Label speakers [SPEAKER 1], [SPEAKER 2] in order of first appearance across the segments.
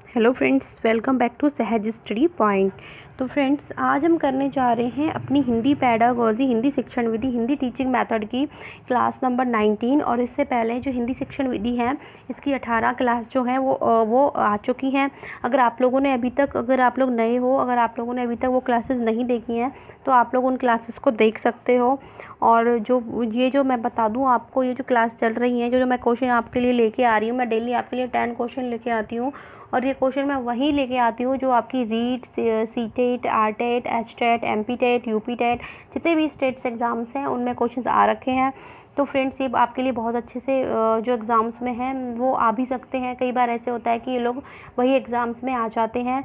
[SPEAKER 1] Hello friends, welcome back to Sahaj study point. तो friends, आज हम करने जा रहे हैं अपनी हिंदी पैडागोजी, हिंदी शिक्षण विधि, हिंदी टीचिंग मेथड की क्लास नंबर 19। और इससे पहले जो हिंदी शिक्षण विधि है इसकी 18 क्लास जो है वो आ चुकी हैं। अगर आप लोग नए हो, अगर आप लोगों ने अभी तक वो क्लासेस नहीं देखी हैं तो आप लोग उन क्लासेस को देख सकते हो। और जो मैं बता दूं आपको, ये जो क्लास चल रही है, जो मैं क्वेश्चन आपके लिए लेके आ रही हूँ, मैं डेली आपके लिए 10 क्वेश्चन लेके आती हूँ। और ये क्वेश्चन मैं वहीं लेके आती हूँ जो आपकी REET, CTET, आरटेट, HTET, MPTET, UPTET, जितने भी स्टेट्स एग्ज़ाम्स हैं उनमें क्वेश्चंस आ रखे हैं। तो फ्रेंड्स, ये आपके लिए बहुत अच्छे से जो एग्ज़ाम्स में हैं वो आ भी सकते हैं। कई बार ऐसे होता है कि ये लोग वही एग्ज़ाम्स में आ जाते हैं।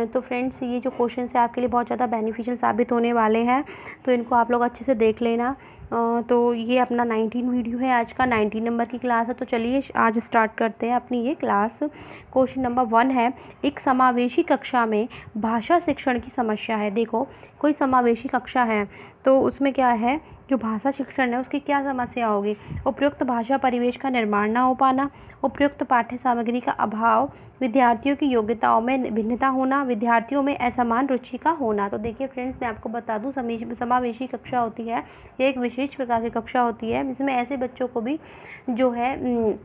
[SPEAKER 1] तो फ्रेंड्स, ये जो क्वेश्चन है आपके लिए बहुत ज़्यादा बेनिफिशियल साबित होने वाले हैं, तो इनको आप लोग अच्छे से देख लेना। तो ये अपना 19 वीडियो है, आज का 19 नंबर की क्लास है। तो चलिए आज स्टार्ट करते हैं अपनी ये क्लास। क्वेश्चन नंबर 1 है, एक समावेशी कक्षा में भाषा शिक्षण की समस्या है। देखो, कोई समावेशी कक्षा है तो उसमें क्या है, जो भाषा शिक्षण है उसकी क्या समस्या होगी। उपयुक्त भाषा परिवेश का निर्माण ना हो पाना, उपयुक्त पाठ्य सामग्री का अभाव, विद्यार्थियों की योग्यताओं में भिन्नता होना, विद्यार्थियों में असमान रुचि का होना। तो देखिए फ्रेंड्स, मैं आपको बता दूं, समावेशी कक्षा होती है, ये एक विशेष प्रकार की कक्षा होती है जिसमें ऐसे बच्चों को भी जो है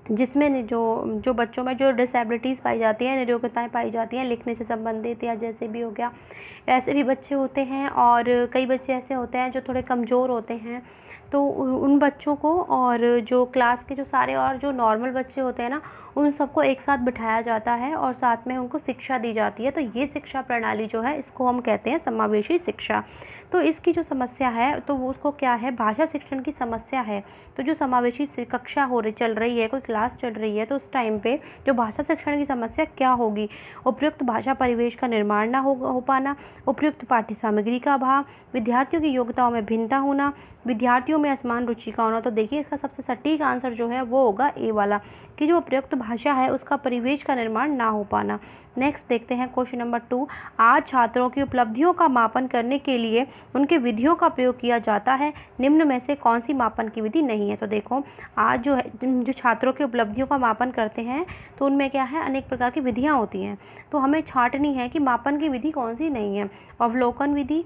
[SPEAKER 1] जिसमें जो बच्चों में जो डिसेबिलिटीज़ पाई जाती हैं, निरोगताएँ पाई जाती हैं, लिखने से संबंधित या जैसे भी हो गया, ऐसे भी बच्चे होते हैं। और कई बच्चे ऐसे होते हैं जो थोड़े कमज़ोर होते हैं, तो उन बच्चों को और जो क्लास के जो सारे और जो नॉर्मल बच्चे होते हैं ना, उन सबको एक साथ बिठाया जाता है और साथ में उनको शिक्षा दी जाती है। तो ये शिक्षा प्रणाली जो है इसको हम कहते हैं समावेशी शिक्षा। तो इसकी जो समस्या है तो वो उसको क्या है, भाषा शिक्षण की समस्या है। तो जो समावेशी कक्षा चल रही है, कोई क्लास चल रही है, तो उस टाइम पे जो भाषा शिक्षण की समस्या क्या होगी, उपयुक्त भाषा परिवेश का निर्माण ना हो पाना, उपयुक्त पाठ्य सामग्री का अभाव, विद्यार्थियों की योग्यताओं में भिन्नता होना, विद्यार्थियों में असमान रुचि का होना। तो देखिए, इसका सबसे सटीक आंसर जो है वो होगा ए वाला, कि जो उपयुक्त भाषा है उसका परिवेश का निर्माण ना हो पाना। नेक्स्ट देखते हैं क्वेश्चन नंबर 2, आज छात्रों की उपलब्धियों का मापन करने के लिए उनके विधियों का प्रयोग किया जाता है, निम्न में से कौन सी मापन की विधि नहीं है। तो देखो, आज जो है जो छात्रों की उपलब्धियों का मापन करते हैं तो उनमें क्या है, अनेक प्रकार की विधियाँ होती हैं। तो हमें छांटनी है कि मापन की विधि कौन सी नहीं है। अवलोकन विधि,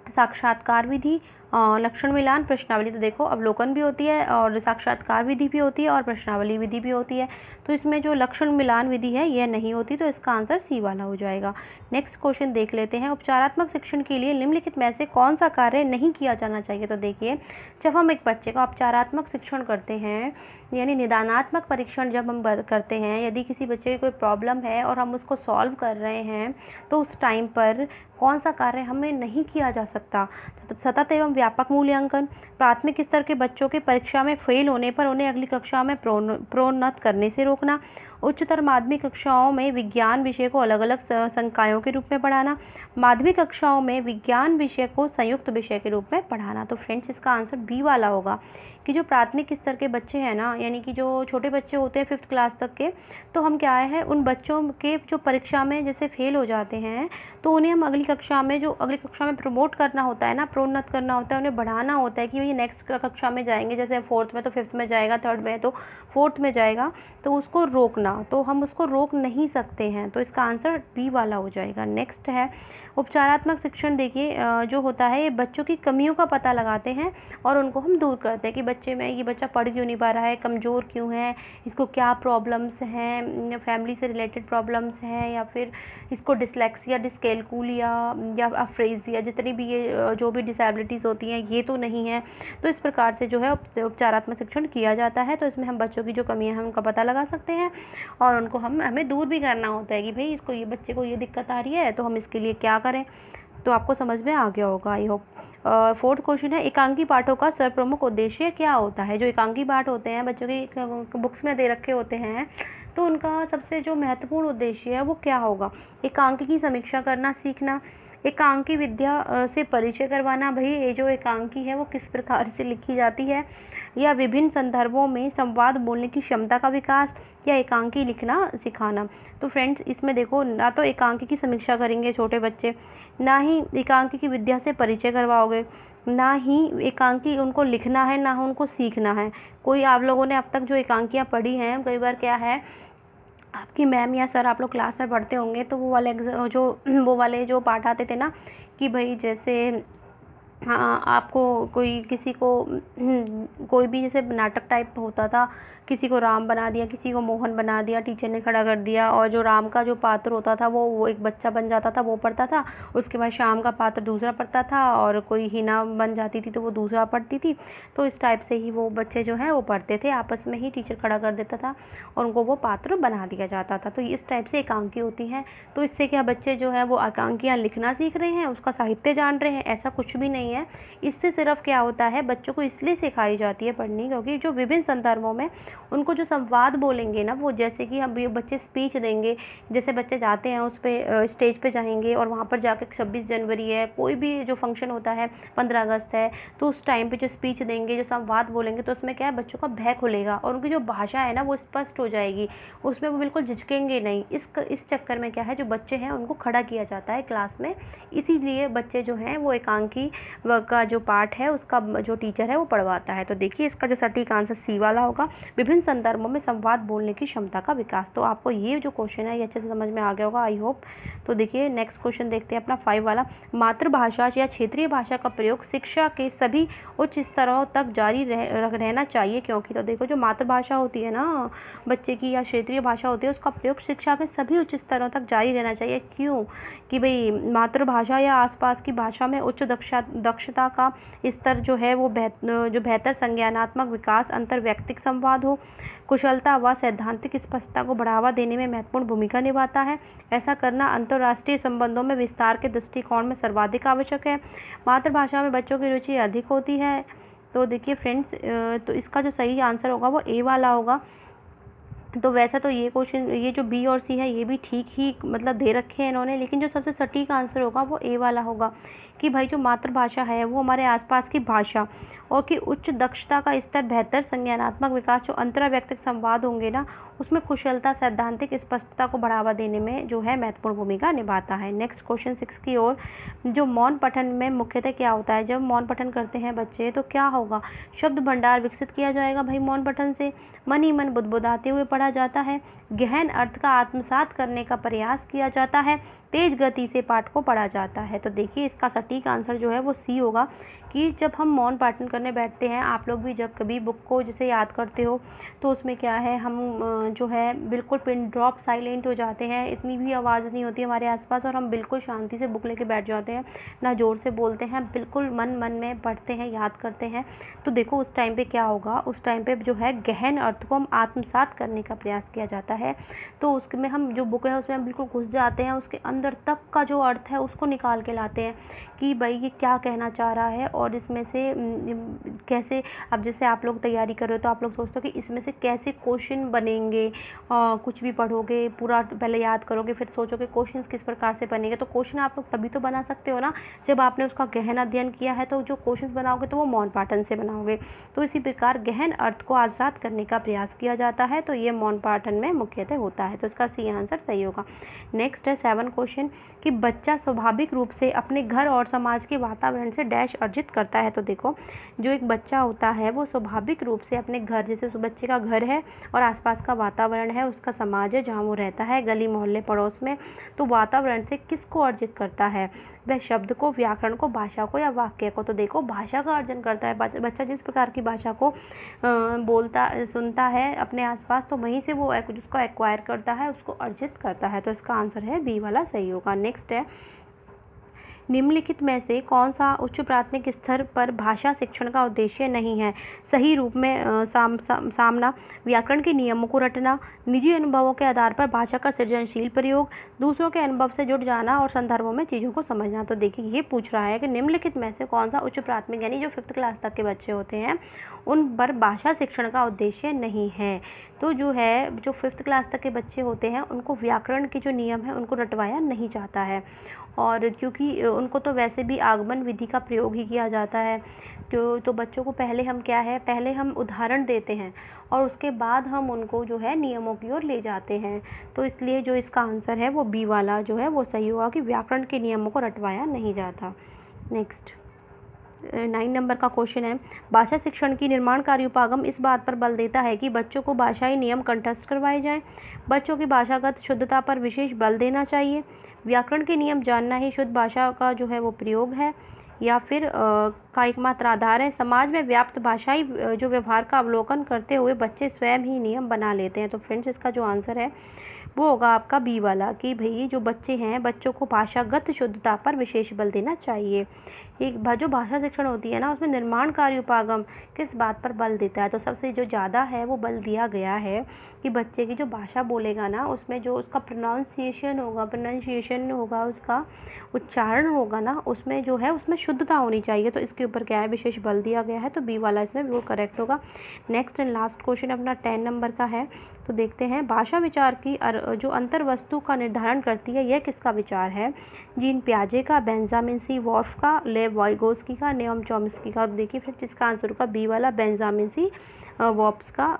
[SPEAKER 1] साक्षात्कार विधि, लक्षण मिलान, प्रश्नावली। तो देखो, अवलोकन भी होती है और साक्षात्कार विधि भी होती है और प्रश्नावली विधि भी होती है। तो इसमें जो लक्षण मिलान विधि है यह नहीं होती, तो इसका आंसर सी वाला हो जाएगा। नेक्स्ट क्वेश्चन देख लेते हैं, उपचारात्मक शिक्षण के लिए निम्नलिखित में से कौन सा कार्य नहीं किया जाना चाहिए। तो देखिए, जब हम एक बच्चे का उपचारात्मक शिक्षण करते हैं, यानी निदानात्मक परीक्षण जब हम करते हैं, यदि किसी बच्चे की कोई प्रॉब्लम है और हम उसको सॉल्व कर रहे हैं, तो उस टाइम पर कौन सा कार्य हमें नहीं किया जा सकता। सतत एवं व्यापक मूल्यांकन, प्राथमिक स्तर के बच्चों के परीक्षा में फेल होने पर उन्हें अगली कक्षा में प्रोन्नत करने से रोकना, उच्चतर माध्यमिक कक्षाओं में विज्ञान विषय को अलग अलग संकायों के रूप में पढ़ाना, माध्यमिक कक्षाओं में विज्ञान विषय को संयुक्त विषय के रूप में पढ़ाना। तो फ्रेंड्स, इसका आंसर बी वाला होगा, कि जो प्राथमिक स्तर के बच्चे हैं ना, यानी कि जो छोटे बच्चे होते हैं 5th क्लास तक के, तो हम क्या है, उन बच्चों के जो परीक्षा में जैसे फेल हो जाते हैं तो उन्हें हम अगली कक्षा में प्रमोट करना होता है ना, प्रोन्नत करना होता है, उन्हें बढ़ाना होता है कि ये नेक्स्ट कक्षा में जाएंगे, जैसे 4th में तो 5th में जाएगा, 3rd में तो 4th में जाएगा, तो उसको रोकना, तो हम उसको रोक नहीं सकते हैं। तो इसका आंसर बी वाला हो जाएगा। नेक्स्ट है उपचारात्मक शिक्षण। देखिए, जो होता है ये बच्चों की कमियों का पता लगाते हैं और उनको हम दूर करते हैं कि बच्चे में ये बच्चा पढ़ क्यों नहीं पा रहा है, कमज़ोर क्यों है, इसको क्या प्रॉब्लम्स हैं, फैमिली से रिलेटेड प्रॉब्लम्स हैं, या फिर इसको डिसलेक्सिया, डिस्कैल्कुलिया या अफ्रेजिया, जितनी भी ये जो भी डिसेबिलिटीज़ होती हैं ये तो नहीं है। तो इस प्रकार से जो है उपचारात्मक शिक्षण किया जाता है। तो इसमें हम बच्चों की जो कमियां हैं उनका पता लगा सकते हैं और उनको हमें दूर भी करना होता है कि भाई इसको, ये बच्चे को ये दिक्कत आ रही है, तो हम इसके लिए क्या करें। तो आपको समझ में आ गया होगा, आई होप। 4th क्वेश्चन है, एकांकी पाठों का सर्वप्रमुख उद्देश्य क्या होता है। जो एकांकी पाठ होते हैं बच्चों की बुक्स में दे रखे होते हैं, तो उनका सबसे जो महत्वपूर्ण उद्देश्य है वो क्या होगा। एकांकी की समीक्षा करना सीखना, एकांकी विद्या से परिचय करवाना, भाई ये जो एकांकी है वो किस प्रकार से लिखी जाती है, या विभिन्न संदर्भों में संवाद बोलने की क्षमता का विकास, या एकांकी लिखना सिखाना। तो फ्रेंड्स, इसमें देखो, ना तो एकांकी की समीक्षा करेंगे छोटे बच्चे, ना ही एकांकी की विद्या से परिचय करवाओगे, ना ही एकांकी उनको लिखना है, ना उनको सीखना है। कोई आप लोगों ने अब तक जो एकांकियाँ पढ़ी हैं, कई बार क्या है, आपकी मैम या सर आप लोग क्लास में पढ़ते होंगे तो वो वाले जो पाठ आते थे ना कि भाई जैसे हाँ, आपको कोई किसी को कोई भी जैसे नाटक टाइप होता था, किसी को राम बना दिया, किसी को मोहन बना दिया, टीचर ने खड़ा कर दिया, और जो राम का जो पात्र होता था वो एक बच्चा बन जाता था, वो पढ़ता था। उसके बाद श्याम का पात्र दूसरा पढ़ता था, और कोई हिना बन जाती थी तो वो दूसरा पढ़ती थी। तो इस टाइप से ही वो बच्चे जो हैं वो पढ़ते थे, आपस में ही टीचर खड़ा कर देता था और उनको वो पात्र बना दिया जाता था। तो इस टाइप से एकांकी होती हैं। तो इससे क्या बच्चे जो है वो एकांकियाँ लिखना सीख रहे हैं, उसका साहित्य जान रहे हैं, ऐसा कुछ भी नहीं है। इससे सिर्फ क्या होता है, बच्चों को इसलिए सिखाई जाती है पढ़नी, क्योंकि जो विभिन्न संदर्भों में उनको जो संवाद बोलेंगे ना, वो जैसे कि हम ये बच्चे स्पीच देंगे, जैसे बच्चे जाते हैं उस पर स्टेज पे जाएंगे और वहाँ पर जाकर 26 जनवरी है, कोई भी जो फंक्शन होता है, 15 अगस्त है, तो उस टाइम पे जो स्पीच देंगे, जो संवाद बोलेंगे, तो उसमें क्या है, बच्चों का भय खुलेगा और उनकी जो भाषा है ना वो स्पष्ट हो जाएगी, उसमें वो बिल्कुल झिझकेंगे नहीं। इस चक्कर में क्या है, जो बच्चे हैं उनको खड़ा किया जाता है क्लास में, इसीलिए बच्चे जो हैं वो एकांकी का जो पाठ है उसका जो टीचर है वो पढ़वाता है। तो देखिए इसका जो सटीक आंसर सी वाला होगा, विभिन्न संदर्भों में संवाद बोलने की क्षमता का विकास। तो आपको ये जो क्वेश्चन है ये अच्छे से समझ में आ गया होगा, आई होप। तो देखिए नेक्स्ट क्वेश्चन देखते हैं अपना 5 वाला। मातृभाषा या क्षेत्रीय भाषा का प्रयोग शिक्षा के सभी उच्च स्तरों तक जारी रहना चाहिए, क्योंकि तो देखो जो मातृभाषा होती है ना बच्चे की, या क्षेत्रीय भाषा होती है, उसका प्रयोग शिक्षा के सभी उच्च स्तरों तक जारी रहना चाहिए। क्यों? कि भाई मातृभाषा या आसपास की भाषा में उच्च दक्षता का स्तर जो है वो बेहतर संज्ञानात्मक विकास, अंतर्वैयक्तिक संवाद हो, कुशलता व सैद्धांतिक स्पष्टता को बढ़ावा देने में महत्वपूर्ण भूमिका निभाता है। ऐसा करना अंतर्राष्ट्रीय संबंधों में विस्तार के दृष्टिकोण में सर्वाधिक आवश्यक है। मातृभाषा में बच्चों की रुचि अधिक होती है। तो देखिए फ्रेंड्स, तो इसका जो सही आंसर होगा वो ए वाला होगा। तो वैसा तो ये क्वेश्चन, ये जो बी और सी है ये भी ठीक ही मतलब दे रखे हैं इन्होंने, लेकिन जो सबसे सटीक आंसर होगा वो ए वाला होगा कि भाई जो मातृभाषा है वो हमारे आसपास की भाषा और की उच्च दक्षता का स्तर, बेहतर संज्ञानात्मक विकास, जो अंतर्वैयक्तिक संवाद होंगे ना उसमें कुशलता, सैद्धांतिक स्पष्टता को बढ़ावा देने में जो है महत्वपूर्ण भूमिका निभाता है। नेक्स्ट क्वेश्चन 6 की ओर। जो मौन पठन में मुख्यतः क्या होता है, जब मौन पठन करते हैं बच्चे तो क्या होगा, शब्द भंडार विकसित किया जाएगा भाई मौन पठन से, मन ही मन बुदबुदाते हुए पढ़ा जाता है, गहन अर्थ का आत्मसात करने का प्रयास किया जाता है, तेज गति से पाठ को पढ़ा जाता है। तो देखिए इसका सटीक आंसर जो है वो सी होगा कि जब हम मौन पाठन करने बैठते हैं, आप लोग भी जब कभी बुक को जैसे याद करते हो तो उसमें क्या है, हम जो है बिल्कुल पिन ड्रॉप साइलेंट हो जाते हैं, इतनी भी आवाज़ नहीं होती हमारे आसपास और हम बिल्कुल शांति से बुक लेके बैठ जाते हैं, ना ज़ोर से बोलते हैं, बिल्कुल मन मन में पढ़ते हैं, याद करते हैं। तो देखो उस टाइम पे क्या होगा, उस टाइम पे जो है गहन अर्थ को हम आत्मसात करने का प्रयास किया जाता है। तो उसमें हम जो बुक है उसमें हम बिल्कुल घुस जाते हैं, उसके अंदर तक का जो अर्थ है उसको निकाल के लाते हैं कि भाई ये क्या कहना चाह रहा है, और इसमें से कैसे, अब जैसे आप लोग तैयारी कर रहे हो तो आप लोग सोचते हो कि इसमें से कैसे क्वेश्चन बनेंगे, कुछ भी पढ़ोगे पूरा पहले याद करोगे फिर सोचोगे क्वेश्चन किस प्रकार से बनेंगे। तो क्वेश्चन आप लोग तभी तो बना सकते हो ना जब आपने उसका गहन अध्ययन किया है, तो जो क्वेश्चन बनाओगे तो वो मौन पाठन से बनाओगे। तो इसी प्रकार गहन अर्थ को आत्मसात करने का प्रयास किया जाता है, तो ये मौन पाठन में मुख्यतः होता है। तो इसका सी आंसर सही होगा। नेक्स्ट है 7 क्वेश्चन कि बच्चा स्वाभाविक रूप से अपने घर और समाज के वातावरण से डैश अर्जित करता है। तो देखो जो एक बच्चा होता है वो स्वाभाविक रूप से अपने घर, जैसे उस बच्चे का घर है और आसपास का वातावरण है, उसका समाज है जहाँ वो रहता है, गली मोहल्ले पड़ोस में, तो वातावरण से किसको अर्जित करता है, वह शब्द को, व्याकरण को, भाषा को या वाक्य को। तो देखो भाषा का अर्जन करता है बच्चा, जिस प्रकार की भाषा को बोलता सुनता है अपने आसपास, तो वहीं से वो जिसको एक्वायर करता है उसको अर्जित करता है। तो इसका आंसर है बी वाला सही होगा। नेक्स्ट है निम्नलिखित में से कौन सा उच्च प्राथमिक स्तर पर भाषा शिक्षण का उद्देश्य नहीं है। सही रूप में सामना, व्याकरण के नियमों को रटना, निजी अनुभवों के आधार पर भाषा का सृजनशील प्रयोग, दूसरों के अनुभव से जुड़ जाना और संदर्भों में चीज़ों को समझना। तो देखिए ये पूछ रहा है कि निम्नलिखित में से कौन सा उच्च प्राथमिक यानी जो 5th क्लास तक के बच्चे होते हैं उन पर भाषा शिक्षण का उद्देश्य नहीं है। तो जो है जो 5th क्लास तक के बच्चे होते हैं उनको व्याकरण के जो नियम है उनको रटवाया नहीं जाता है, और क्योंकि उनको तो वैसे भी आगमन विधि का प्रयोग ही किया जाता है। तो बच्चों को पहले हम क्या है, पहले हम उदाहरण देते हैं और उसके बाद हम उनको जो है नियमों की ओर ले जाते हैं। तो इसलिए जो इसका आंसर है वो बी वाला जो है वो सही होगा कि व्याकरण के नियमों को रटवाया नहीं जाता। नेक्स्ट 9 नंबर का क्वेश्चन है, भाषा शिक्षण की निर्माणकारी उपागम इस बात पर बल देता है कि बच्चों को भाषाई नियम कंठस्थ करवाए जाएं। बच्चों की भाषागत शुद्धता पर विशेष बल देना चाहिए। व्याकरण के नियम जानना ही शुद्ध भाषा का जो है वो प्रयोग है या फिर का एकमात्र आधार है। समाज में व्याप्त भाषाई जो व्यवहार का अवलोकन करते हुए बच्चे स्वयं ही नियम बना लेते हैं। तो फ्रेंड्स, इसका जो आंसर है वो होगा आपका बी वाला, कि भाई जो बच्चे हैं, बच्चों को भाषागत शुद्धता पर विशेष बल देना चाहिए। एक जो भाषा शिक्षण होती है ना, उसमें निर्माण कार्य उपागम किस बात पर बल देता है, तो सबसे जो ज़्यादा है वो बल दिया गया है कि बच्चे की जो भाषा बोलेगा ना, उसमें जो उसका प्रोनाउंसिएशन होगा, उसका उच्चारण होगा ना, उसमें जो है उसमें शुद्धता होनी चाहिए। तो इसके ऊपर क्या है, विशेष बल दिया गया है। तो बी वाला इसमें वो करेक्ट होगा। नेक्स्ट एंड लास्ट क्वेश्चन अपना 10 नंबर का है। तो देखते हैं, भाषा विचार की जो अंतर वस्तु का निर्धारण करती है, यह किसका विचार है? जीन पियाजे का, बेंजामिन सी वॉर्फ का, लेव वाइगोस्की का, नोम चॉम्स्की का। देखिए फिर जिसका आंसर होगा बी वाला, बेंजामिन सी वॉर्फ का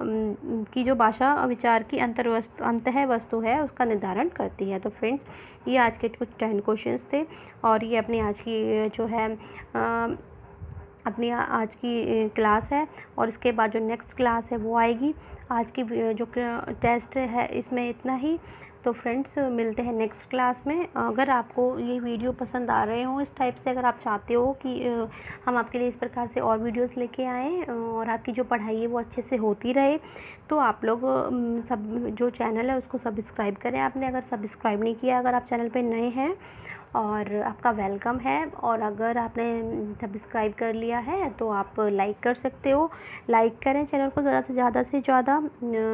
[SPEAKER 1] की जो भाषा विचार की अंतः वस्तु है उसका निर्धारण करती है। तो फ्रेंड्स, ये आज के कुछ 10 क्वेश्चंस थे और ये अपनी आज की जो है अपनी आज की क्लास है। और इसके बाद जो नेक्स्ट क्लास है वो आएगी। आज की जो टेस्ट है इसमें इतना ही। तो फ्रेंड्स, मिलते हैं नेक्स्ट क्लास में। अगर आपको ये वीडियो पसंद आ रहे हो इस टाइप से, अगर आप चाहते हो कि हम आपके लिए इस प्रकार से और वीडियोस लेके आएँ और आपकी जो पढ़ाई है वो अच्छे से होती रहे, तो आप लोग सब जो चैनल है उसको सब्सक्राइब करें। आपने अगर सब्सक्राइब नहीं किया, अगर आप चैनल पे नए हैं, और आपका वेलकम है। और अगर आपने सब्सक्राइब कर लिया है तो आप लाइक कर सकते हो। लाइक करें चैनल को ज़्यादा से ज़्यादा।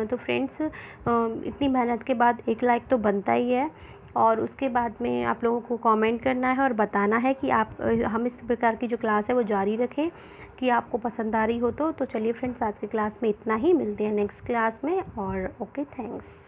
[SPEAKER 1] तो फ्रेंड्स, इतनी मेहनत के बाद एक लाइक तो बनता ही है। और उसके बाद में आप लोगों को कमेंट करना है और बताना है कि आप हम इस प्रकार की जो क्लास है वो जारी रखें, कि आपको पसंद आ रही हो। तो चलिए फ्रेंड्स, आज की क्लास में इतना ही। मिलते हैं नेक्स्ट क्लास में। और ओके, थैंक्स।